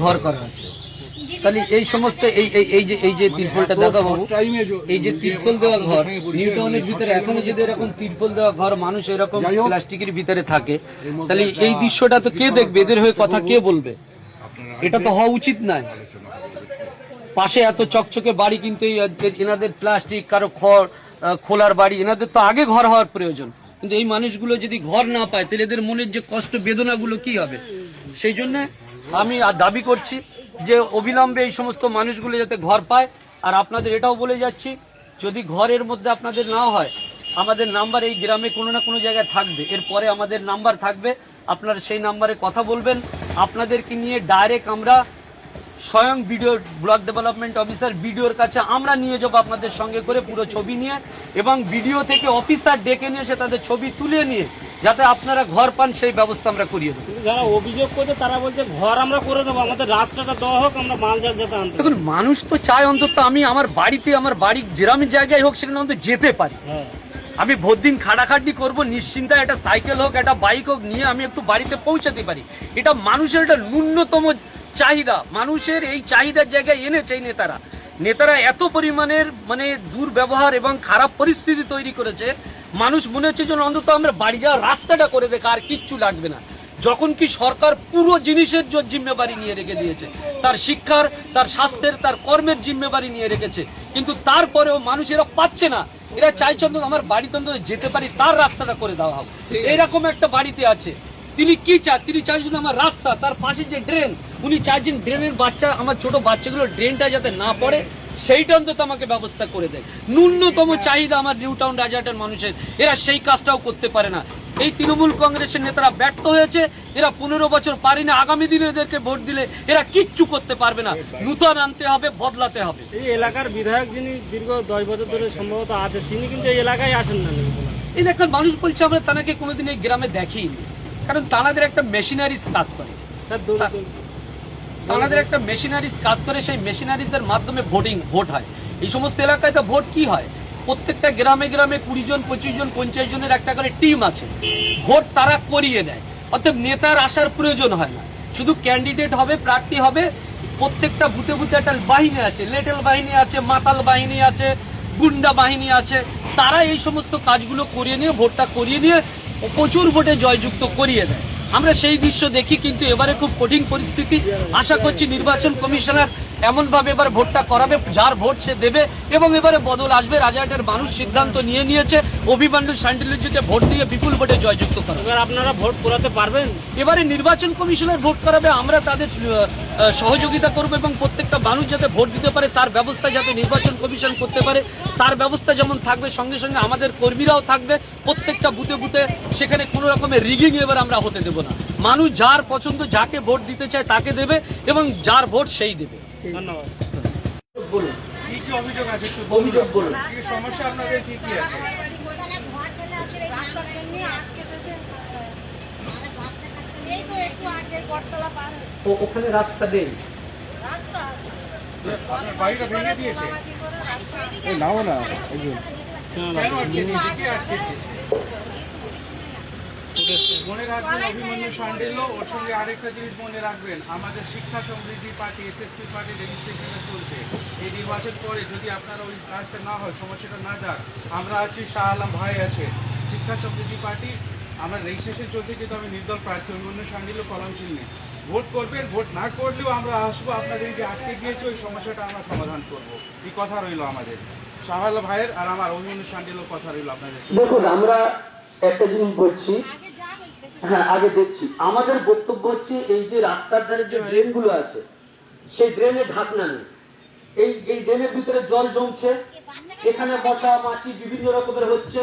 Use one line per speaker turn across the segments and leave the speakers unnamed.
ঘর করা আছে। তাহলে এই সমস্ত এই যে তিরপলটা দাদা বাবু, এই যে তিরপল দেওয়া ঘর নিউটাউনের ভিতরে এখনো যদি এরকম তিরপল দেওয়া ঘর মানুষ এরকম প্লাস্টিকের ভিতরে থাকে, তাহলে এই দৃশ্যটা তো কে দেখবে? এদের হয়ে কথা কে বলবে? এটা তো হওয়া উচিত নয়। পাশে এত চকচকে বাড়ি, কিন্তু এনাদের প্লাস্টিক, কারো খড় খোলার বাড়ি, এনাদের তো আগে ঘর হওয়ার প্রয়োজন। কিন্তু এই মানুষগুলো যদি ঘর না পায়, তাহলে এদের মনের যে কষ্ট বেদনাগুলো কি হবে? সেই জন্য আমি দাবি করছি যে অবিলম্বে এই সমস্ত মানুষগুলো যাতে ঘর পায়। আর আপনাদের এটাও বলে যাচ্ছি, যদি ঘরের মধ্যে আপনাদের না হয়, আমাদের নাম্বার এই গ্রামে কোনো না কোনো জায়গায় থাকবে, এরপরে আমাদের নাম্বার থাকবে, আপনারা সেই নাম্বারে কথা বলবেন। আপনাদেরকে নিয়ে ডাইরেক্ট আমরা স্বয়ং বিডিও, ব্লক ডেভেলপমেন্ট অফিসার বিডিওর কাছে আমরা নিয়ে যাবো আপনাদের সঙ্গে করে পুরো ছবি নিয়ে, এবং বিডিও থেকে অফিসার ডেকে নিয়ে এসে তাদের ছবি তুলে নিয়ে যাতে আপনারা ঘর পান সেই ব্যবস্থা আমরা করিয়ে দেবো।
যারা অভিযোগ করছে তারা বলছে ঘর আমরা করে দেবো, আমাদের রাস্তাটা দেওয়া হোক, আমরা মাল যাতে আনতে।
দেখুন, মানুষ তো চায় অন্তত আমি আমার বাড়িতে, আমার বাড়ি যেরামের জায়গায় হোক সেখানে অন্তত যেতে পারি। আমি ভোর দিন খাটাখাটি করবো নিশ্চিন্তায়, একটা সাইকেল হোক একটা বাইক হোক নিয়ে আমি একটু বাড়িতে পৌঁছাতে পারি। এটা মানুষের একটা ন্যূনতম চাহিদা। মানুষের এই চাহিদার জায়গায় এনেছে এই নেতারা এত পরিমাণের দুর্ব্যবহার এবং খারাপ পরিস্থিতি তৈরি করেছে, মানুষ মনে হচ্ছে যেন অন্তত আমরা বাড়ি যাওয়ার রাস্তাটা করে দেখ, আর কিচ্ছু লাগবে না। যখন কি সরকার পুরো জিনিসের জিম্মেবারি নিয়ে রেখে দিয়েছে, তার শিক্ষার, তার স্বাস্থ্যের, তার কর্মের জিম্মেবারি নিয়ে রেখেছে, কিন্তু তারপরেও মানুষ এরা পাচ্ছে না। এরা চাইছে অন্তত আমার বাড়িতে অন্তত যেতে পারি, তার রাস্তাটা করে দেওয়া হবে। এইরকম একটা বাড়িতে আছে, তিনি কি চান? তিনি চাইছেন আমার রাস্তা, তার পাশে যে ড্রেন, উনি চাইছেন ড্রেনের বাচ্চা, আমার ছোট বাচ্চাগুলো ড্রেনটা যাতে না পড়ে সেইটা অন্তত আমাকে ব্যবস্থা করে দেয়। ন্যূনতম চাহিদা আমার নিউটাউন রাজারহাটের মানুষের, এরা সেই কাজটাও করতে পারে না। এই তৃণমূল কংগ্রেসের নেতারা ব্যর্থ হয়েছে, এরা 15 বছর পারি না, আগামী দিনে এদেরকে ভোট দিলে এরা কিচ্ছু করতে পারবে না। নূতন আনতে হবে, বদলাতে হবে।
এই এলাকার বিধায়ক যিনি দীর্ঘ 10 বছর ধরে সম্ভবত আছে, তিনি কিন্তু এই এলাকায় আসেন না।
এলাকার মানুষ বলছে আমরা তাকে কোনোদিন এই গ্রামে দেখিনি, কারণ তাদের একটা মেশিনারিজ কাজ করে, তাদের একটা মেশিনারিজ কাজ করে, সেই মেশিনারিজের মাধ্যমে ভোট হয়। এই সমস্ত এলাকায় তো ভোট কি হয়, প্রত্যেকটা গ্রামে গ্রামে 20 জন 25 জন 50 জনের একটা করে টিম আছে, ভোট তারা করিয়ে দেয়। অর্থাৎ নেতার আসার প্রয়োজন হয় না, শুধু ক্যান্ডিডেট হবে, প্রার্থী হবে। প্রত্যেকটা বুথে বুথে একটা বাহিনী আছে, লেটেল বাহিনী আছে, মাতাল বাহিনী আছে, গুন্ডা বাহিনী আছে, তারা এই সমস্ত কাজগুলো করিয়ে নিয়ে, ভোটটা করিয়ে নিয়ে প্রচুর ভোটে জয়যুক্ত করিয়ে দেয়। আমরা সেই দৃশ্য দেখি, কিন্তু এবারে খুব কঠিন পরিস্থিতি। আশা করছি নির্বাচন কমিশনার এমনভাবে এবার ভোটটা করাবে, যার ভোট সে দেবে, এবং এবারে বদল আসবে। রাজারহাটের মানুষ সিদ্ধান্ত নিয়ে নিয়েছে অভিমন্যু শান্ডিল্যজিকে ভোট দিয়ে বিপুল ভোটে জয়যুক্ত করা।
এবার আপনারা ভোট করাতে পারবেন?
এবারে নির্বাচন কমিশনার ভোট করাবে, আমরা তাদের সহযোগিতা করব, এবং প্রত্যেকটা মানুষ যাতে ভোট দিতে পারে তার ব্যবস্থা যাতে নির্বাচন কমিশন করতে পারে, তার ব্যবস্থা যেমন থাকবে, সঙ্গে সঙ্গে আমাদের কর্মীরাও থাকবে প্রত্যেকটা বুথে বুথে। সেখানে কোনো রকমের রিগিং এবার আমরা হতে দেব না। মানুষ যার পছন্দ, যাকে ভোট দিতে চায় তাকে দেবে, এবং যার ভোট সেই দেবে।
ধন্যবাদ।
বলুন,
কি কি অভিযোগ আছে?
অভিযোগ বলুন।
কি সমস্যা আপনাদের কি কি আছে?
ওখানে রাস্তা নেই,
আপনার বাড়িটা ভেঙে দিয়েছে?
নাও না,
কেন আটকেছে? কি আটকেছে? মনে রাখবেন অভিমন্যু শান্ডিল্য, ওর সঙ্গে আরেকটা জিনিস মনে রাখবেন, আমাদের শিক্ষা সমৃদ্ধি পার্টি, এসএসপি পার্টি রেজিস্ট্রেশনে চলছে। এই নির্বাচন পরে যদি আপনারা ওই কাজটা না হয়, সমস্যাটা না যাক, আমরা আছি, শাহ আলম ভাই আছে, শিক্ষা সমৃদ্ধি পার্টি, আমরা রেজিস্ট্রেশন চলছে, কিন্তু আমি নির্দল প্রার্থী অভিমন্যু শান্ডিল্য কলম চিহ্নে ভোট করবেন। ভোট না করলেও আমরা আসবো, আপনাদের যে আটকে গিয়েছে ওই সমস্যাটা আমরা সমাধান করবো। এই কথা রইল আমাদের, শাহ আলম ভাইয়ের আর আমার অভিমন্যু শান্ডিল্যর কথা রইল আপনাদের।
দেখুন, আমরা একটা জিনিস বলছি, হ্যাঁ আগে দেখছি, আমাদের বক্তব্য হচ্ছে এই যে রাস্তার ধারে যে ড্রেনগুলো আছে, সেই ড্রেনে ঢাকনা নেই। এই ড্রেনের ভিতরে জল জমছে, এখানে মশা মাছি বিভিন্ন রকমের হচ্ছে,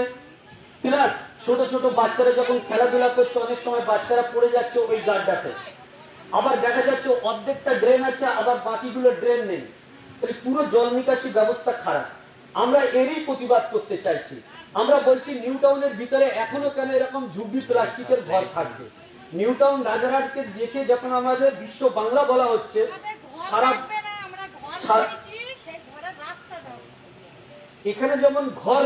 প্লাস ছোট ছোট বাচ্চারা যখন খেলাধুলা করছে, অনেক সময় বাচ্চারা পড়ে যাচ্ছে ওই গাড্ডাতে। আবার দেখা যাচ্ছে অর্ধেকটা ড্রেন আছে, আবার বাকিগুলো ড্রেন নেই। পুরো জল নিকাশি ব্যবস্থা খারাপ। আমরা এরই প্রতিবাদ করতে চাইছি। আমরা বলছি নিউটাউনের ভিতরে এখনো কেন এরকম ঝুঁকি প্লাস্টিকের ঘর থাকবে? নিউটাউন রাজারহাটকে দেখে যখন আমাদের বিশ্ব বাংলা বলা হচ্ছে, সারা এখানে যেমন ঘর